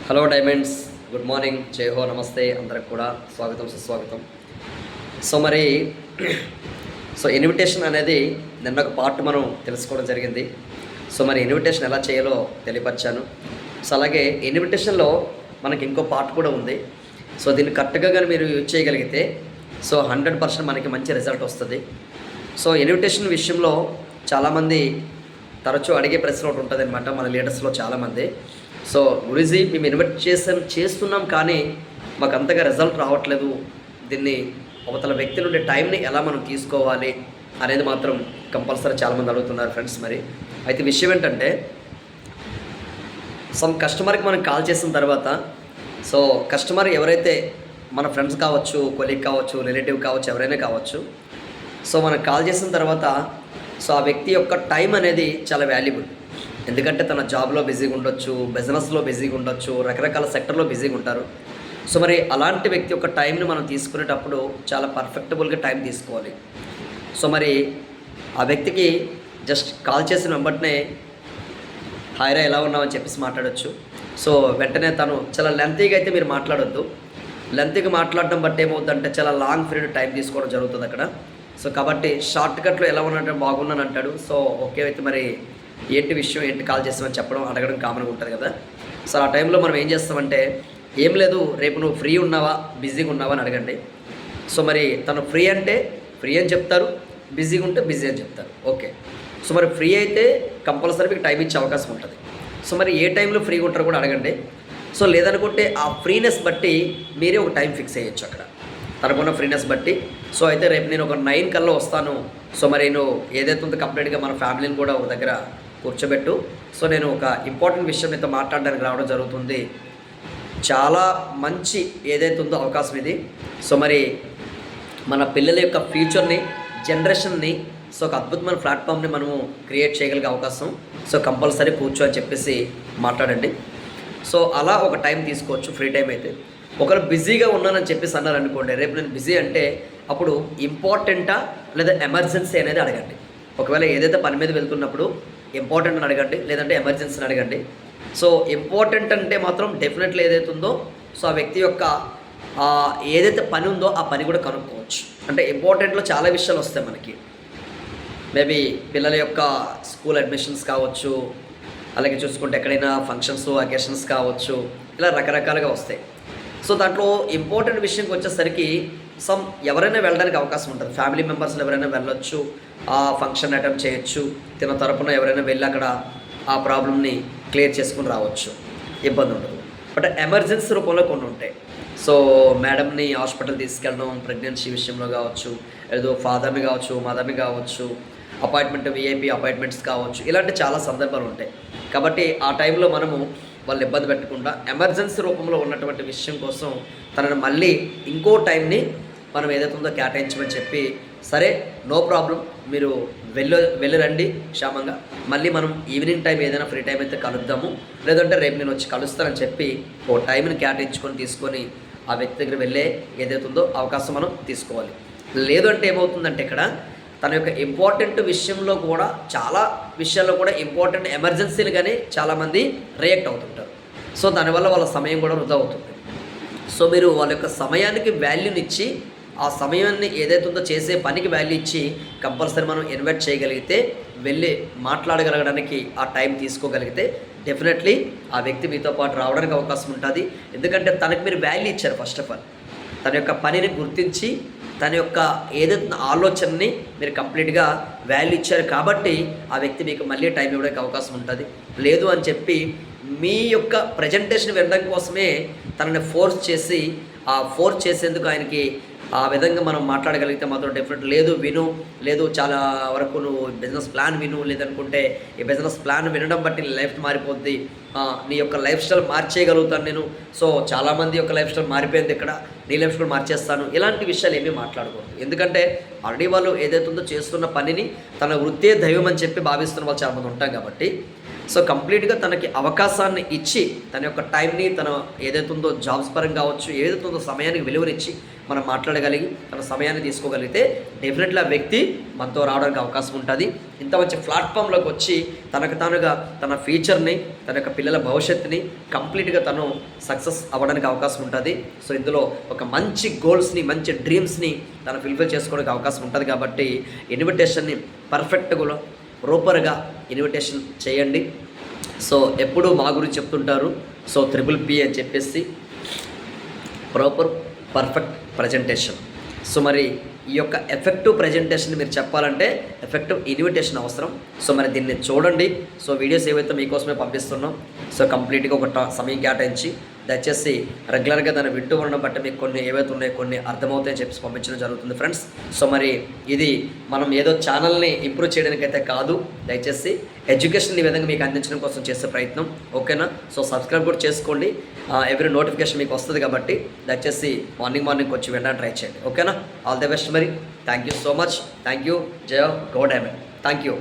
Hello diamonds, good morning, జై హో, నమస్తే. అందరికి కూడా స్వాగతం, సుస్వాగతం. సో మరి ఇన్విటేషన్ అనేది నిన్న ఒక పార్ట్ మనం తెలుసుకోవడం జరిగింది. సో మరి ఇన్విటేషన్ ఎలా చేయాలో తెలియపరిచాను. సో అలాగే ఇన్విటేషన్లో మనకి ఇంకో పార్ట్ కూడా ఉంది. సో దీన్ని కరెక్ట్గా కానీ మీరు యూజ్ చేయగలిగితే సో 100% మనకి మంచి రిజల్ట్ వస్తుంది. సో ఇన్విటేషన్ విషయంలో చాలామంది తరచూ అడిగే ప్రశ్న ఒకటి ఉంటుంది అనమాట, మన లీడర్స్లో చాలామంది. సో గురూజీ, మేము ఇన్వైట్ చేస్తున్నాం కానీ మాకు అంతగా రిజల్ట్ రావట్లేదు, దీన్ని అవతల వ్యక్తి నుండి టైంని ఎలా మనం తీసుకోవాలి అనేది మాత్రం కంపల్సరీ చాలామంది అడుగుతున్నారు ఫ్రెండ్స్. మరి అయితే విషయం ఏంటంటే, కస్టమర్కి మనం కాల్ చేసిన తర్వాత సో కస్టమర్ ఎవరైతే మన ఫ్రెండ్స్ కావచ్చు, కొలీగ్ కావచ్చు, రిలేటివ్ కావచ్చు, ఎవరైనా కావచ్చు, సో మనం కాల్ చేసిన తర్వాత సో ఆ వ్యక్తి యొక్క టైం అనేది చాలా వాల్యుబుల్. ఎందుకంటే తన జాబ్లో బిజీగా ఉండొచ్చు, బిజినెస్లో బిజీగా ఉండొచ్చు, రకరకాల సెక్టర్లో బిజీగా ఉంటారు. సో మరి అలాంటి వ్యక్తి యొక్క టైంని మనం తీసుకునేటప్పుడు చాలా పర్ఫెక్టబుల్గా టైం తీసుకోవాలి. సో మరి ఆ వ్యక్తికి జస్ట్ కాల్ చేసిన వెంబటనే హాయిరా ఎలా ఉన్నామని చెప్పేసి మాట్లాడవచ్చు. సో వెంటనే తను చాలా లెంతీగా అయితే మీరు మాట్లాడొద్దు. లెంతీగా మాట్లాడడం బట్టి ఏమవుతుందంటే చాలా లాంగ్ పీరియడ్ టైం తీసుకోవడం జరుగుతుంది అక్కడ. సో కాబట్టి షార్ట్కట్లో ఎలా ఉన్నట్టు బాగున్నాను అంటాడు. సో ఓకే, అయితే మరి ఏంటి విషయం, ఏంటి కాల్ చేస్తామని చెప్పడం, అడగడం కామన్గా ఉంటుంది కదా. సో ఆ టైంలో మనం ఏం చేస్తామంటే, ఏం లేదు, రేపు నువ్వు ఫ్రీ ఉన్నావా, బిజీగా ఉన్నావా అని అడగండి. సో మరి తను ఫ్రీ అంటే ఫ్రీ అని చెప్తారు, బిజీగా ఉంటే బిజీ అని చెప్తారు. ఓకే, సో మరి ఫ్రీ అయితే కంపల్సరీ మీకు టైం ఇచ్చే అవకాశం ఉంటుంది. సో మరి ఏ టైంలో ఫ్రీగా ఉంటారో కూడా అడగండి. సో లేదనుకుంటే ఆ ఫ్రీనెస్ బట్టి మీరే ఒక టైం ఫిక్స్ అయ్యొచ్చు అక్కడ, తనకున్న ఫ్రీనెస్ బట్టి. సో అయితే రేపు నేను ఒక 9 కల్లా వస్తాను, సో మరి నేను ఏదైతే ఉందో కంప్లీట్గా మన ఫ్యామిలీని కూడా ఒక దగ్గర కూర్చోబెట్టు, సో నేను ఒక ఇంపార్టెంట్ విషయం మీతో మాట్లాడడానికి రావడం జరుగుతుంది. చాలా మంచి ఏదైతే ఉందో అవకాశం ఇది. సో మరి మన పిల్లల యొక్క ఫ్యూచర్ని, జనరేషన్ని, సో ఒక అద్భుతమైన ప్లాట్ఫామ్ని మనము క్రియేట్ చేయగలిగే అవకాశం. సో కంపల్సరీ కూర్చో అని చెప్పేసి మాట్లాడండి. సో అలా ఒక టైం తీసుకోవచ్చు, ఫ్రీ టైం అయితే. ఒకరు బిజీగా ఉన్నానని చెప్పేసి అన్నారు అనుకోండి, రేపు నేను బిజీ అంటే అప్పుడు ఇంపార్టెంటా లేదా ఎమర్జెన్సీ అనేది అడగండి. ఒకవేళ ఏదైతే పని మీద వెళ్తున్నప్పుడు ఇంపార్టెంట్ అని అడగండి, లేదంటే ఎమర్జెన్సీని అడగండి. సో ఇంపార్టెంట్ అంటే మాత్రం డెఫినెట్లీ ఏదైతే ఉందో సో ఆ వ్యక్తి యొక్క ఏదైతే పని ఉందో ఆ పని కూడా కనుక్కోవచ్చు. అంటే ఇంపార్టెంట్లో చాలా విషయాలు వస్తాయి మనకి. మేబీ పిల్లల యొక్క స్కూల్ అడ్మిషన్స్ కావచ్చు, అలాగే చూసుకుంటే ఎక్కడైనా ఫంక్షన్స్, అకేషన్స్ కావచ్చు, ఇలా రకరకాలుగా వస్తాయి. సో దాంట్లో ఇంపార్టెంట్ విషయంకి వచ్చేసరికి ఎవరైనా వెళ్ళడానికి అవకాశం ఉంటుంది. ఫ్యామిలీ మెంబర్స్లో ఎవరైనా వెళ్ళొచ్చు, ఆ ఫంక్షన్ అటెండ్ చేయొచ్చు, తిన తరపున ఎవరైనా వెళ్ళి అక్కడ ఆ ప్రాబ్లమ్ని క్లియర్ చేసుకుని రావచ్చు, ఇబ్బంది ఉండదు. బట్ ఎమర్జెన్సీ రూపంలో కొన్ని ఉంటాయి. సో మేడంని హాస్పిటల్ తీసుకెళ్ళడం, ప్రెగ్నెన్సీ విషయంలో కావచ్చు, ఏదో ఫాదర్ని కావచ్చు, మదర్ని కావచ్చు, అపాయింట్మెంట్, విఐపి అపాయింట్మెంట్స్ కావచ్చు, ఇలాంటి చాలా సందర్భాలు ఉంటాయి. కాబట్టి ఆ టైంలో మనము వాళ్ళు ఇబ్బంది పెట్టకుండా ఎమర్జెన్సీ రూపంలో ఉన్నటువంటి విషయం కోసం తనను మళ్ళీ ఇంకో టైంని మనం ఏదైతే ఉందో కేటాయించమని చెప్పి, సరే నో ప్రాబ్లం, మీరు వెళ్ళిరండి క్షేమంగా, మళ్ళీ మనం ఈవినింగ్ టైం ఏదైనా ఫ్రీ టైం అయితే కలుద్దాము, లేదంటే రేపు నేను వచ్చి కలుస్తానని చెప్పి ఓ టైంని కేటాయించుకొని తీసుకొని ఆ వ్యక్తి దగ్గర వెళ్ళే ఏదైతే ఉందో అవకాశం మనం తీసుకోవాలి. లేదు అంటే ఏమవుతుందంటే ఇక్కడ తన యొక్క ఇంపార్టెంట్ విషయంలో కూడా, చాలా విషయాల్లో కూడా ఇంపార్టెంట్ ఎమర్జెన్సీలు కానీ చాలామంది రియాక్ట్ అవుతుంటారు. సో దానివల్ల వాళ్ళ సమయం కూడా వృధా అవుతుంది. సో మీరు వాళ్ళ యొక్క సమయానికి వాల్యూనిచ్చి, ఆ సమయాన్ని ఏదైతే ఉందో చేసే పనికి వాల్యూ ఇచ్చి కంపల్సరీ మనం ఇన్వైట్ చేయగలిగితే, వెళ్ళి మాట్లాడగలగడానికి ఆ టైం తీసుకోగలిగితే డెఫినెట్లీ ఆ వ్యక్తి మీతో పాటు రావడానికి అవకాశం ఉంటుంది. ఎందుకంటే తనకు మీరు వాల్యూ ఇచ్చారు. ఫస్ట్ ఆఫ్ ఆల్ తన యొక్క పనిని గుర్తించి, తన యొక్క ఏదైతే ఆలోచనని మీరు కంప్లీట్గా వాల్యూ ఇచ్చారు కాబట్టి ఆ వ్యక్తి మీకు మళ్ళీ టైం ఇవ్వడానికి అవకాశం ఉంటుంది. లేదు అని చెప్పి మీ యొక్క ప్రజెంటేషన్ వినడం కోసమే తనని ఫోర్స్ చేసి, ఆ ఫోర్స్ చేసేందుకు ఆయనకి ఆ విధంగా మనం మాట్లాడగలిగితే మాత్రం డెఫినెట్ లేదు విను, లేదు చాలా వరకు నువ్వు బిజినెస్ ప్లాన్ విను, లేదనుకుంటే ఈ బిజినెస్ ప్లాన్ వినడం బట్టి నీ లైఫ్ మారిపోద్ది, నీ యొక్క లైఫ్ స్టైల్ మార్చేయగలుగుతాను నేను, సో చాలామంది యొక్క లైఫ్ స్టైల్ మారిపోయింది, ఇక్కడ నీ లైఫ్ స్టైల్ మార్చేస్తాను, ఇలాంటి విషయాలు ఏమీ మాట్లాడకూడదు. ఎందుకంటే ఆల్రెడీ వాళ్ళు ఏదైతే ఉందో చేస్తున్న పనిని తన వృత్తే దైవం అని చెప్పి భావిస్తున్న వాళ్ళు చాలామంది ఉంటాం కాబట్టి, సో కంప్లీట్గా తనకి అవకాశాన్ని ఇచ్చి, తన యొక్క టైంని, తన ఏదైతే ఉందో జాబ్స్ పరంగా కావచ్చు, ఏదైతే ఉందో సమయానికి విలువనిచ్చి మనం మాట్లాడగలిగి తన సమయాన్ని తీసుకోగలిగితే డెఫినెట్లీ ఆ వ్యక్తి మనతో రావడానికి అవకాశం ఉంటుంది. ఇంత మంచి ప్లాట్ఫామ్లోకి వచ్చి తనకు తానుగా తన ఫ్యూచర్ని, తన యొక్క పిల్లల భవిష్యత్తుని కంప్లీట్గా తను సక్సెస్ అవ్వడానికి అవకాశం ఉంటుంది. సో ఇందులో ఒక మంచి గోల్స్ని, మంచి డ్రీమ్స్ని తను ఫుల్ఫిల్ చేసుకోవడానికి అవకాశం ఉంటుంది. కాబట్టి ఇన్విటేషన్ని పర్ఫెక్ట్గా ప్రాపర్గా ఇన్విటేషన్ చేయండి. సో ఎప్పుడూ మా గురించి చెప్తుంటారు, సో త్రిపుల్ పి అని చెప్పేసి ప్రాపర్ పర్ఫెక్ట్ ప్రజెంటేషన్. సో మరి ఈ యొక్క ఎఫెక్టివ్ ప్రజెంటేషన్ మీరు చెప్పాలంటే ఎఫెక్టివ్ ఇన్విటేషన్ అవసరం. సో మరి దీన్ని చూడండి. సో వీడియోస్ ఏవైతే మీకోసమే పంపిస్తున్నాం, సో కంప్లీట్గా ఒక సమయం కేటాయించి దయచేసి రెగ్యులర్గా దాన్ని వింటూ ఉండడం బట్టి మీకు కొన్ని ఏవైతే ఉన్నాయో కొన్ని అర్థమవుతాయని చెప్పి పంపించడం జరుగుతుంది ఫ్రెండ్స్. సో మరి ఇది మనం ఏదో ఛానల్ని ఇంప్రూవ్ చేయడానికైతే కాదు, దయచేసి ఎడ్యుకేషన్ ఈ విధంగా మీకు అందించడం కోసం చేసే ప్రయత్నం, ఓకేనా. సో సబ్స్క్రైబ్ కూడా చేసుకోండి, ఎవ్రీ నోటిఫికేషన్ మీకు వస్తుంది కాబట్టి దయచేసి మార్నింగ్ కొంచెం వినడానికి ట్రై చేయండి, ఓకేనా. ఆల్ ది బెస్ట్ మరి. Thank you so much. Thank you. Jaya go diamond. Thank you.